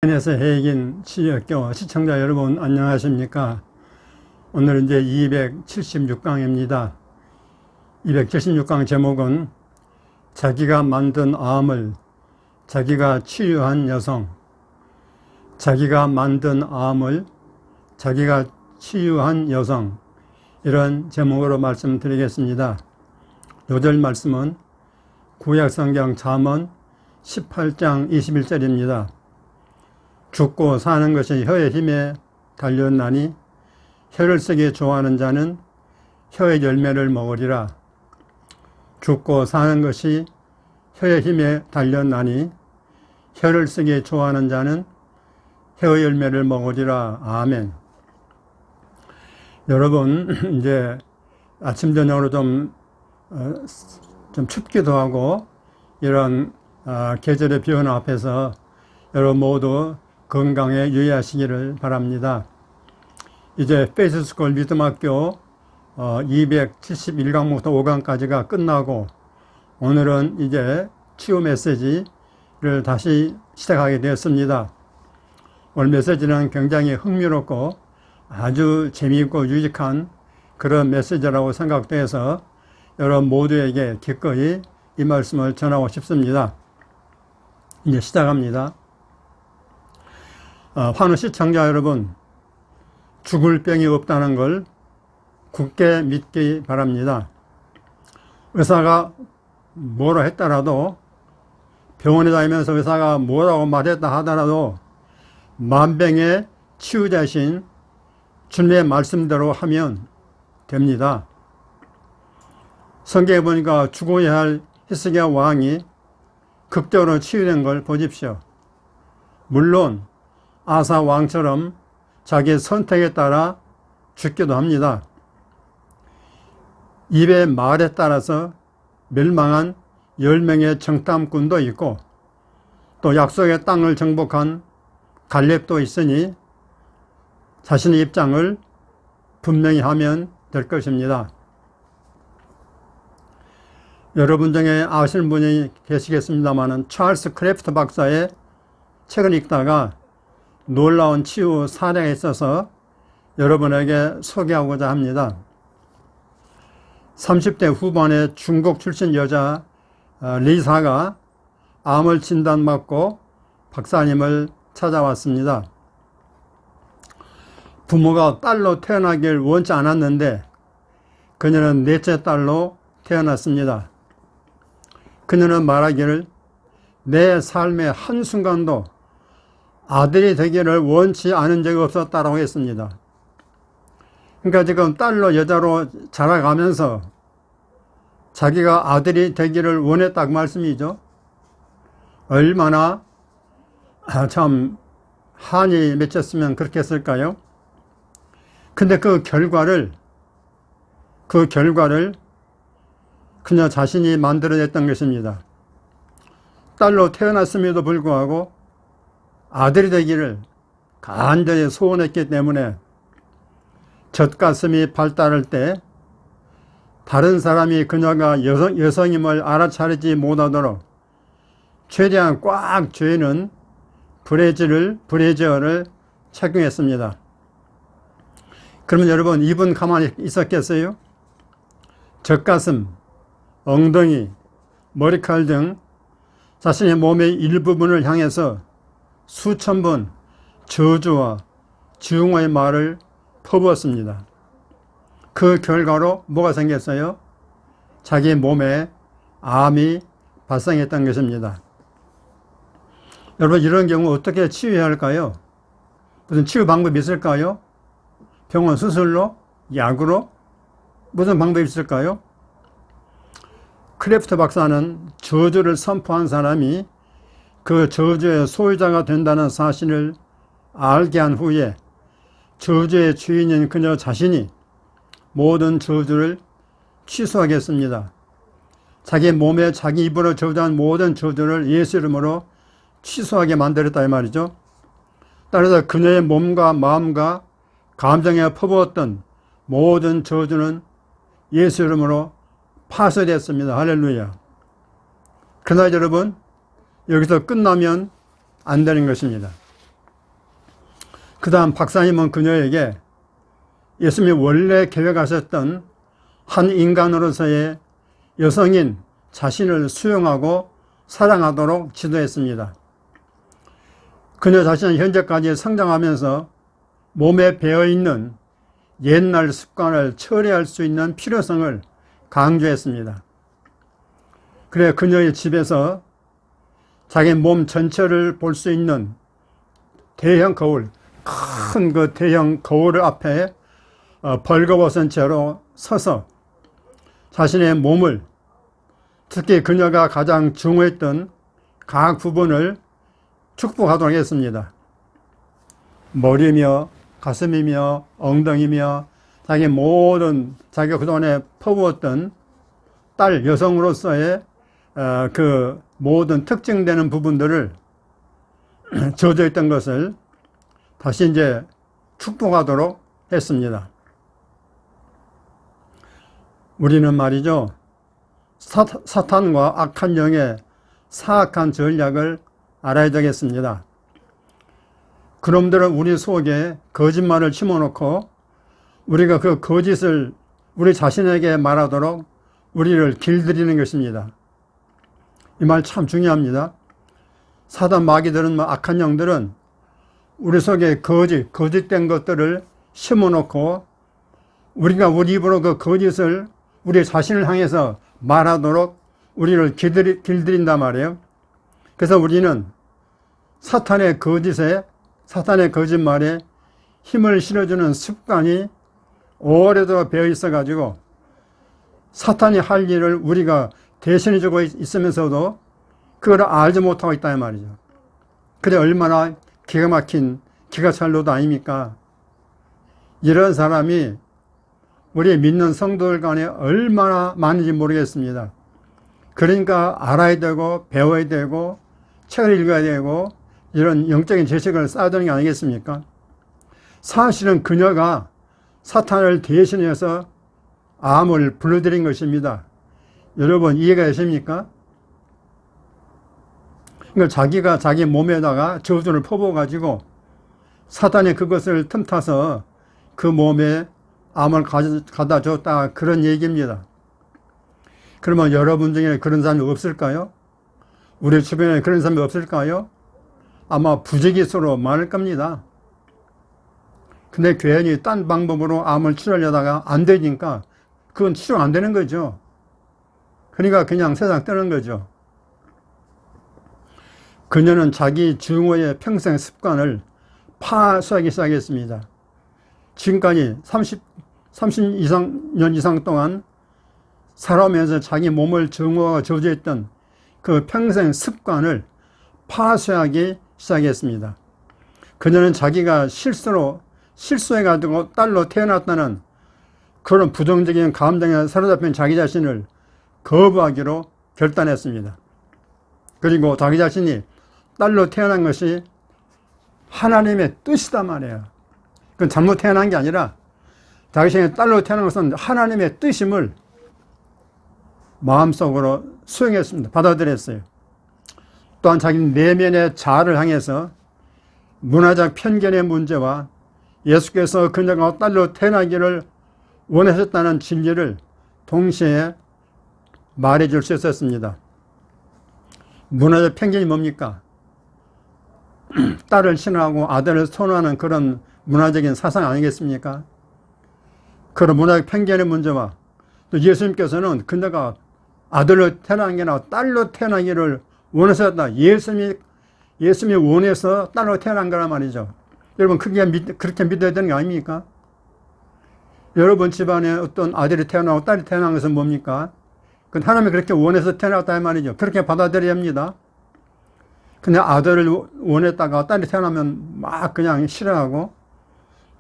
에서 해익인 시역교 시청자 여러분 안녕하십니까? 오늘은 이제 276강입니다. 276강 제목은 자기가 만든 암을 자기가 치유한 여성. 자기가 만든 암을 자기가 치유한 여성, 이런 제목으로 말씀드리겠습니다. 요절 말씀은 구약성경 잠언 18장 21절입니다. 죽고 사는 것이 혀의 힘에 달렸나니 혀를 쓰기 좋아하는 자는 혀의 열매를 먹으리라. 죽고 사는 것이 혀의 힘에 달렸나니 혀를 쓰기 좋아하는 자는 혀의 열매를 먹으리라. 아멘. 여러분, 이제 아침 저녁으로 좀 춥기도 하고 이런 계절의 변화 앞에서 여러분 모두 건강에 유의하시기를 바랍니다. 이제 페이스스쿨 믿음학교 271강부터 5강까지가 끝나고 오늘은 이제 치유 메시지를 다시 시작하게 되었습니다. 오늘 메시지는 굉장히 흥미롭고 아주 재미있고 유익한 그런 메시지라고 생각돼서 여러분 모두에게 기꺼이 이 말씀을 전하고 싶습니다. 이제 시작합니다. 환우 시청자 여러분, 죽을 병이 없다는 걸 굳게 믿기 바랍니다. 의사가 뭐라 했더라도, 병원에 다니면서 의사가 뭐라고 말했다 하더라도 만병의 치유자신 주님의 말씀대로 하면 됩니다. 성경에 보니까 죽어야 할 히스기야 왕이 극적으로 치유된 걸 보십시오. 물론 아사 왕처럼 자기의 선택에 따라 죽기도 합니다. 입의 말에 따라서 멸망한 10명의 정탐꾼도 있고 또 약속의 땅을 정복한 갈렙도 있으니 자신의 입장을 분명히 하면 될 것입니다. 여러분 중에 아시는 분이 계시겠습니다만 찰스 크래프트 박사의 책을 읽다가 놀라운 치유 사례가 있어서 여러분에게 소개하고자 합니다. 30대 후반의 중국 출신 여자 리사가 암을 진단받고 박사님을 찾아왔습니다. 부모가 딸로 태어나길 원치 않았는데 그녀는 넷째 딸로 태어났습니다. 그녀는 말하기를 내 삶의 한순간도 아들이 되기를 원치 않은 적이 없었다라고 했습니다. 그러니까 지금 딸로 여자로 자라가면서 자기가 아들이 되기를 원했다고 말씀이죠. 얼마나 참 한이 맺혔으면 그렇게 했을까요? 근데 그 결과를 그녀 자신이 만들어냈던 것입니다. 딸로 태어났음에도 불구하고 아들이 되기를 간절히 소원했기 때문에 젖가슴이 발달할 때 다른 사람이 그녀가 여성임을 알아차리지 못하도록 최대한 꽉 조이는 브래지어를 착용했습니다. 그러면 여러분, 이분 가만히 있었겠어요? 젖가슴, 엉덩이, 머리칼 등 자신의 몸의 일부분을 향해서 수천 번 저주와 증오의 말을 퍼부었습니다. 그 결과로 뭐가 생겼어요? 자기 몸에 암이 발생했던 것입니다. 여러분, 이런 경우 어떻게 치유해야 할까요? 무슨 치유 방법이 있을까요? 병원 수술로? 약으로? 무슨 방법이 있을까요? 크래프트 박사는 저주를 선포한 사람이 그 저주의 소유자가 된다는 사실을 알게 한 후에 저주의 주인인 그녀 자신이 모든 저주를 취소하겠습니다. 자기 몸에 자기 입으로 저주한 모든 저주를 예수 이름으로 취소하게 만들었다 이 말이죠. 따라서 그녀의 몸과 마음과 감정에 퍼부었던 모든 저주는 예수 이름으로 파쇄됐습니다. 할렐루야. 그러나 여러분, 여기서 끝나면 안 되는 것입니다. 그 다음 박사님은 그녀에게 예수님이 원래 계획하셨던 한 인간으로서의 여성인 자신을 수용하고 사랑하도록 지도했습니다. 그녀 자신은 현재까지 성장하면서 몸에 배어있는 옛날 습관을 처리할 수 있는 필요성을 강조했습니다. 그래 그녀의 집에서 자기 몸 전체를 볼 수 있는 대형 거울, 큰 그 대형 거울 앞에 벌거벗은 채로 서서 자신의 몸을, 특히 그녀가 가장 중요했던 각 부분을 축복하도록 했습니다. 머리며 가슴이며 엉덩이며 자기 모든 자기가 그동안에 퍼부었던 딸 여성으로서의 그 모든 특징되는 부분들을 젖어 있던 것을 다시 이제 축복하도록 했습니다. 우리는 말이죠, 사탄과 악한 영의 사악한 전략을 알아야 되겠습니다. 그놈들은 우리 속에 거짓말을 심어놓고 우리가 그 거짓을 우리 자신에게 말하도록 우리를 길들이는 것입니다. 이 말 참 중요합니다. 사단 마귀들은, 악한 영들은 우리 속에 거짓된 것들을 심어놓고 우리가 우리 입으로 그 거짓을 우리 자신을 향해서 말하도록 우리를 길들인단 말이에요. 그래서 우리는 사탄의 거짓말에 힘을 실어주는 습관이 오래도록 배어 있어가지고 사탄이 할 일을 우리가 대신해주고 있으면서도 그걸 알지 못하고 있다 이 말이죠. 그래 얼마나 기가 막힌 기가 찰 노도 아닙니까? 이런 사람이 우리 믿는 성도들 간에 얼마나 많은지 모르겠습니다. 그러니까 알아야 되고 배워야 되고 책을 읽어야 되고 이런 영적인 지식을 쌓아야 되는 게 아니겠습니까? 사실은 그녀가 사탄을 대신해서 암을 불러들인 것입니다. 여러분 이해가 되십니까? 그러니까 자기가 자기 몸에다가 저주를 퍼부어가지고 사탄이 그것을 틈타서 그 몸에 암을 가다 줬다 그런 얘기입니다. 그러면 여러분 중에 그런 사람이 없을까요? 우리 주변에 그런 사람이 없을까요? 아마 부지기수로 많을 겁니다. 근데 괜히 딴 방법으로 암을 치료하려다가 안 되니까 그건 치료 안 되는 거죠. 그러니까 그냥 세상 떠는 거죠. 그녀는 자기 증오의 평생 습관을 파쇄하기 시작했습니다. 지금까지 30년 이상 동안 살아오면서 자기 몸을 증오하고 저주했던 그 평생 습관을 파쇄하기 시작했습니다. 그녀는 자기가 실수해가지고 딸로 태어났다는 그런 부정적인 감정에 사로잡힌 자기 자신을 거부하기로 결단했습니다. 그리고 자기 자신이 딸로 태어난 것이 하나님의 뜻이다 말이에요. 그건 잘못 태어난 게 아니라 자기 자신이 딸로 태어난 것은 하나님의 뜻임을 마음속으로 수용했습니다. 받아들였어요. 또한 자기 내면의 자아를 향해서 문화적 편견의 문제와 예수께서 그녀가 딸로 태어나기를 원하셨다는 진리를 동시에 말해줄 수 있었습니다. 문화적 편견이 뭡니까? 딸을 신뢰하고 아들을 선호하는 그런 문화적인 사상 아니겠습니까? 그런 문화적 편견의 문제와 또 예수님께서는 그녀가 아들로 태어난 게 아니라 딸로 태어나기를 원하셨다. 예수님이 원해서 딸로 태어난 거란 말이죠. 여러분 그렇게 믿어야 되는 게 아닙니까? 여러분 집안에 어떤 아들이 태어나고 딸이 태어난 것은 뭡니까? 그건 하나님이 그렇게 원해서 태어났다 말이죠. 그렇게 받아들여야 합니다. 근데 아들을 원했다가 딸이 태어나면 막 그냥 싫어하고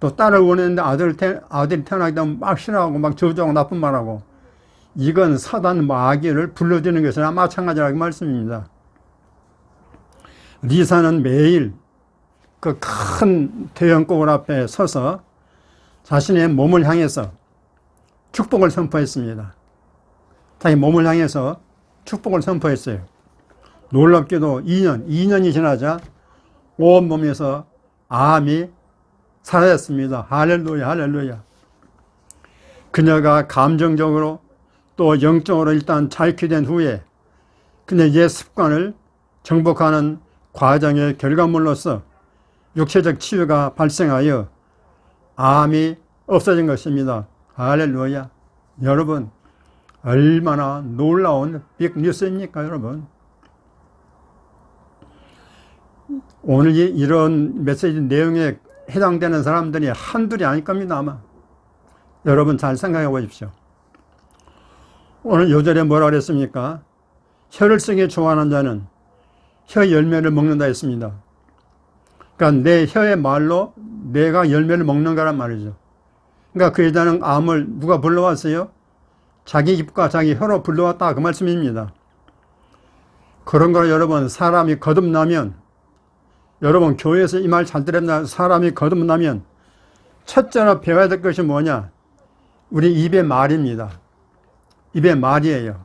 또 딸을 원했는데 아들이 태어나게 되면 막 싫어하고 막 저주하고 나쁜 말하고 이건 사단 마귀를 불러들이는 것이나 마찬가지라고 말씀입니다. 리사는 매일 그 큰 대형 거울 앞에 서서 자신의 몸을 향해서 축복을 선포했습니다. 자기 몸을 향해서 축복을 선포했어요. 놀랍게도 2년이 지나자 온몸에서 암이 사라졌습니다. 할렐루야, 할렐루야. 그녀가 감정적으로 또 영적으로 일단 자유된 후에 그녀의 옛 습관을 정복하는 과정의 결과물로서 육체적 치유가 발생하여 암이 없어진 것입니다. 할렐루야. 여러분, 얼마나 놀라운 빅뉴스입니까, 여러분? 오늘 이런 메시지 내용에 해당되는 사람들이 한둘이 아닐 겁니다, 아마. 여러분 잘 생각해 보십시오. 오늘 요절에 뭐라 그랬습니까? 혀를 쓰기 좋아하는 자는 혀 열매를 먹는다 했습니다. 그러니까 내 혀의 말로 내가 열매를 먹는 거란 말이죠. 그러니까 그 여자는 암을 누가 불러왔어요? 자기 입과 자기 혀로 불러왔다, 그 말씀입니다. 그런 걸 여러분, 사람이 거듭나면, 여러분 교회에서 이 말 잘 들었나? 사람이 거듭나면 첫째로 배워야 될 것이 뭐냐? 우리 입의 말입니다. 입의 말이에요.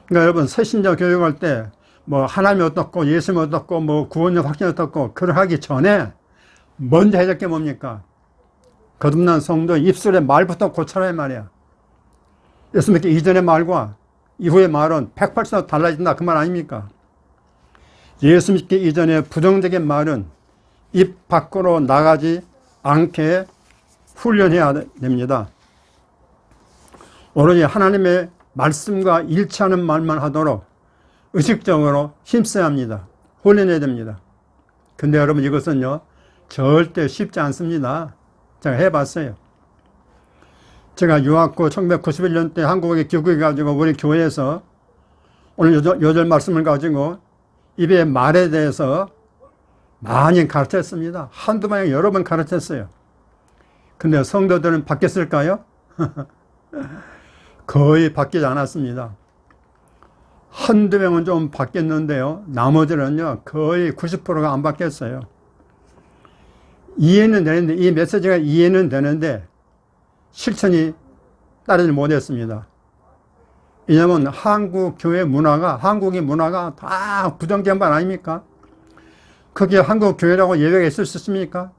그러니까 여러분, 새신자 교육할 때 뭐 하나님이 어떻고 예수님이 어떻고 뭐 구원의 확신이 어떻고 그걸 하기 전에 먼저 해야 될 게 뭡니까? 거듭난 성도 입술의 말부터 고쳐라 이 말이야. 예수 믿기 이전의 말과 이후의 말은 180도 달라진다, 그 말 아닙니까? 예수 믿기 이전에 부정적인 말은 입 밖으로 나가지 않게 훈련해야 됩니다. 오로지 하나님의 말씀과 일치하는 말만 하도록 의식적으로 힘써야 합니다. 훈련해야 됩니다. 근데 여러분, 이것은요 절대 쉽지 않습니다. 제가 해봤어요. 제가 유학 후 1991년 때 한국에 귀국해가지고 우리 교회에서 오늘 요절 말씀을 가지고 입의 말에 대해서 많이 가르쳤습니다. 한두 번 여러 번 가르쳤어요. 근데 성도들은 바뀌었을까요? 거의 바뀌지 않았습니다. 한두 명은 좀 바뀌었는데요. 나머지는요, 거의 90%가 안 바뀌었어요. 이해는 되는데, 이 메시지가 이해는 되는데, 실천이 따르지 못했습니다. 왜냐하면 한국 교회 문화가, 한국의 문화가 다 부정적인 말 아닙니까? 그게 한국 교회라고 예외가 있을 수 있습니까?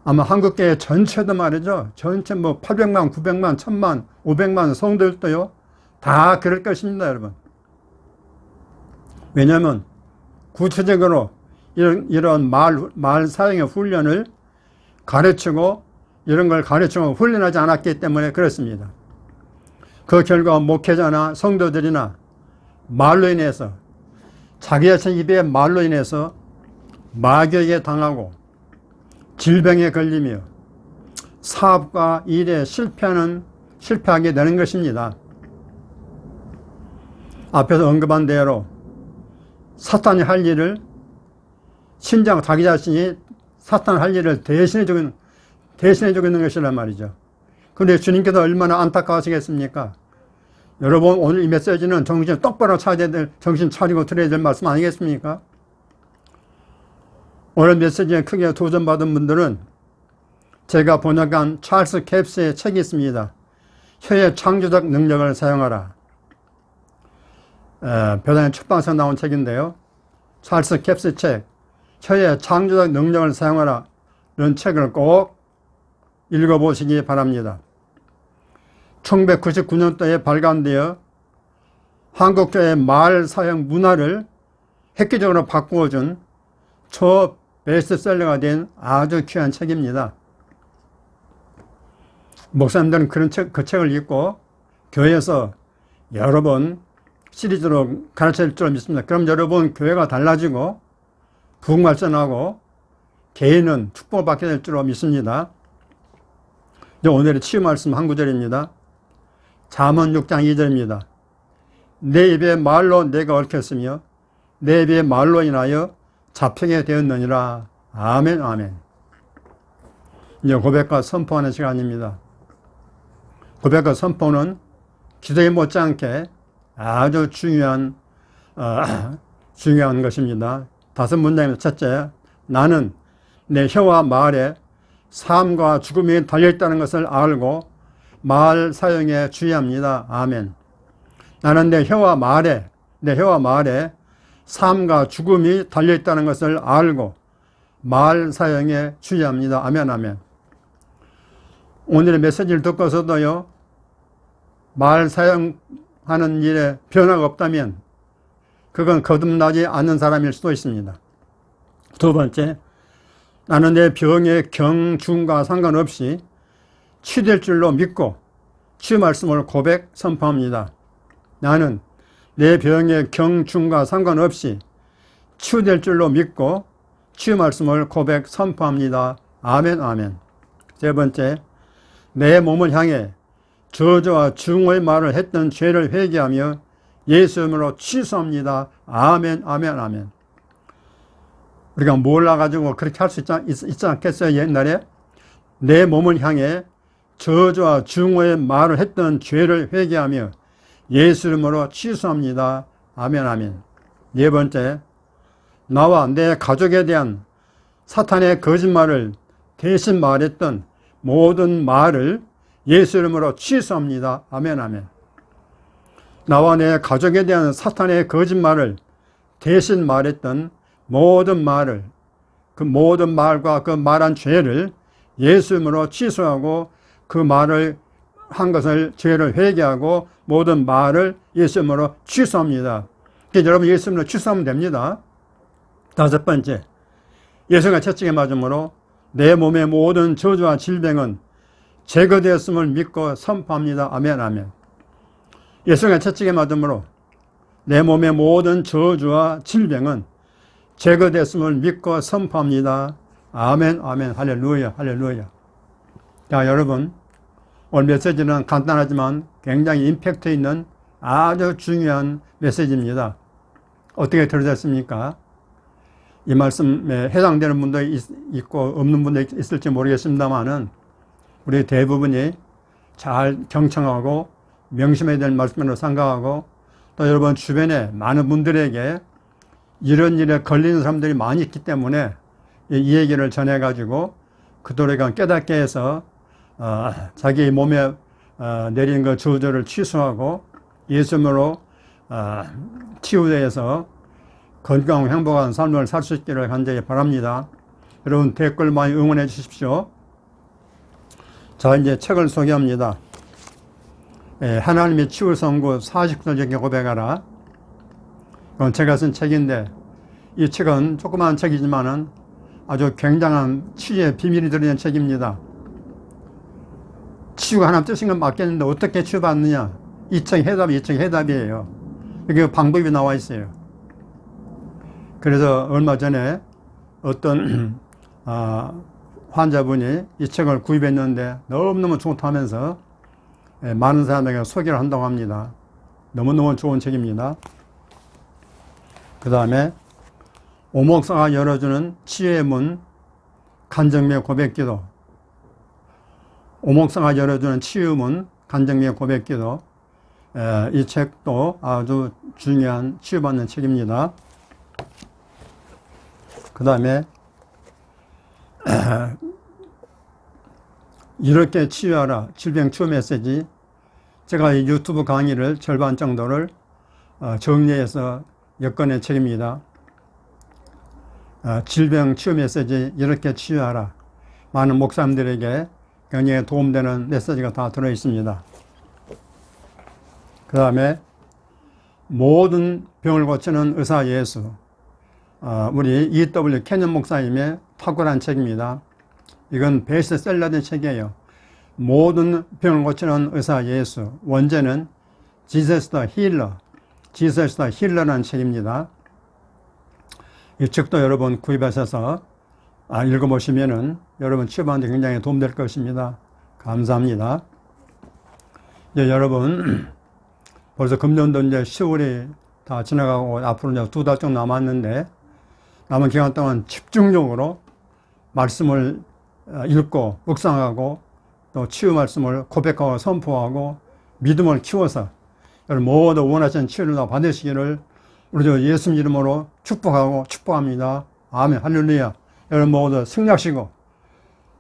아마 한국 교회 전체도 말이죠. 전체 뭐 800만, 900만, 1000만, 500만 성도들도요. 다 그럴 것입니다, 여러분. 왜냐하면 구체적으로 이런 말 사용의 훈련을 가르치고 이런 걸 가르치고 훈련하지 않았기 때문에 그렇습니다. 그 결과 목회자나 성도들이나 말로 인해서 자기 자신 입의 말로 인해서 마귀에게 당하고 질병에 걸리며 사업과 일에 실패하게 되는 것입니다. 앞에서 언급한 대로 사탄이 할 일을 신장 자기 자신이 사탄 할 일을 대신해주고 있는 것이란 말이죠. 그런데 주님께서 얼마나 안타까우시겠습니까? 여러분, 오늘 이 메시지는 정신 똑바로 차려야 될, 정신 차리고 들어야 될 말씀 아니겠습니까? 오늘 메시지에 크게 도전받은 분들은 제가 번역한 찰스 캡스의 책이 있습니다. 혀의 창조적 능력을 사용하라. 별다른 출판사에 나온 책인데요. 찰스 캡스 책, 혀의 창조적 능력을 사용하라. 이런 책을 꼭 읽어보시기 바랍니다. 1999년도에 발간되어 한국교회의 말 사용 문화를 획기적으로 바꾸어준 초 베스트셀러가 된 아주 귀한 책입니다. 목사님들은 그 책을 읽고 교회에서 여러 번 시리즈로 가르칠 줄 믿습니다. 그럼 여러분 교회가 달라지고 부흥발전하고 개인은 축복을 받게 될 줄 믿습니다. 오늘의 치유 말씀 한 구절입니다. 잠언 6장 2절입니다. 내 입의 말로 내가 얽혔으며 내 입의 말로 인하여 잡히게 되었느니라. 아멘, 아멘. 이제 고백과 선포하는 시간입니다. 고백과 선포는 기도에 못지않게 아주 중요한 것입니다. 5문장입니다. 첫째, 나는 내 혀와 말에 삶과 죽음이 달려있다는 것을 알고 말 사용에 주의합니다. 아멘. 나는 내 혀와 말에 삶과 죽음이 달려있다는 것을 알고 말 사용에 주의합니다. 아멘, 아멘. 오늘의 메시지를 듣고서도요, 말 사용하는 일에 변화가 없다면 그건 거듭나지 않는 사람일 수도 있습니다. 두 번째, 나는 내 병의 경중과 상관없이 치유될 줄로 믿고 치유 말씀을 고백 선포합니다. 나는 내 병의 경중과 상관없이 치유될 줄로 믿고 치유 말씀을 고백 선포합니다. 아멘, 아멘. 세 번째, 내 몸을 향해 저주와 증오의 말을 했던 죄를 회개하며 예수 이름으로 취소합니다. 아멘, 아멘, 아멘. 우리가 몰라가지고 그렇게 할 수 있지 않겠어요? 옛날에 내 몸을 향해 저주와 증오의 말을 했던 죄를 회개하며 예수 이름으로 취소합니다. 아멘, 아멘. 네 번째, 나와 내 가족에 대한 사탄의 거짓말을 대신 말했던 모든 말을 예수 이름으로 취소합니다. 아멘, 아멘. 나와 내 가족에 대한 사탄의 거짓말을 대신 말했던 모든 말을, 그 모든 말과 그 말한 죄를 예수 이름으로 취소하고 그 말을 한 것을 죄를 회개하고 모든 말을 예수 이름으로 취소합니다. 그러니까 여러분 예수 이름으로 취소하면 됩니다. 다섯 번째, 예수가 채찍에 맞음으로 내 몸의 모든 저주와 질병은 제거되었음을 믿고 선포합니다. 아멘, 아멘. 예수가 채찍에 맞음으로 내 몸의 모든 저주와 질병은 제거됐음을 믿고 선포합니다. 아멘, 아멘, 할렐루야, 할렐루야. 자, 여러분, 오늘 메시지는 간단하지만 굉장히 임팩트 있는 아주 중요한 메시지입니다. 어떻게 들으셨습니까? 이 말씀에 해당되는 분도 있고 없는 분도 있을지 모르겠습니다만은 우리 대부분이 잘 경청하고 명심해야 될 말씀으로 생각하고 또 여러분 주변에 많은 분들에게 이런 일에 걸리는 사람들이 많이 있기 때문에 이 얘기를 전해가지고 그들에게 깨닫게 해서 자기 몸에 내린 그 저주를 취소하고 예수님으로 치유해서 건강하고 행복한 삶을 살 수 있기를 간절히 바랍니다. 여러분 댓글 많이 응원해 주십시오. 자, 이제 책을 소개합니다. 하나님의 치유 선고 49절경에 고백하라. 이건 제가 쓴 책인데 이 책은 조그마한 책이지만은 아주 굉장한 치유의 비밀이 들어있는 책입니다. 치유가 하나님 뜻인 건 맞겠는데 어떻게 치유받느냐? 이 책의 해답이에요. 여기 방법이 나와 있어요. 그래서 얼마 전에 어떤 환자분이 이 책을 구입했는데 너무너무 좋다면서 많은 사람에게 소개를 한다고 합니다. 너무너무 좋은 책입니다. 그 다음에 오목사가 열어주는 치유의 문 간증의 고백기도, 오목사가 열어주는 치유문 간증의 고백기도, 이 책도 아주 중요한 치유받는 책입니다. 그 다음에 이렇게 치유하라 질병 치유 메시지, 제가 이 유튜브 강의를 절반 정도를 정리해서 엮어낸 책입니다. 질병 치유 메시지 이렇게 치유하라, 많은 목사님들에게 굉장히 도움되는 메시지가 다 들어있습니다. 그 다음에 모든 병을 고치는 의사 예수, 우리 E.W. 캐년 목사님의 탁월한 책입니다. 이건 베스트셀러된 책이에요. 모든 병을 고치는 의사 예수, 원제는 Jesus the Healer, Jesus the Healer라는 책입니다. 이 책도 여러분 구입하셔서 읽어보시면은 여러분 치유받는 데 굉장히 도움될 것입니다. 감사합니다. 이제 여러분 벌써 금년도 이제 10월이 다 지나가고 앞으로 이제 2달 정도 남았는데 남은 기간 동안 집중적으로 말씀을 읽고 묵상하고 또 치유 말씀을 고백하고 선포하고 믿음을 키워서 여러분 모두 원하시는 치유를 다 받으시기를 우리 저 예수님 이름으로 축복합니다. 아멘, 할렐루야. 여러분 모두 승리하시고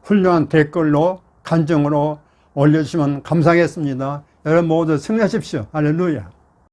훌륭한 댓글로 간증으로 올려주시면 감사하겠습니다. 여러분 모두 승리하십시오. 할렐루야.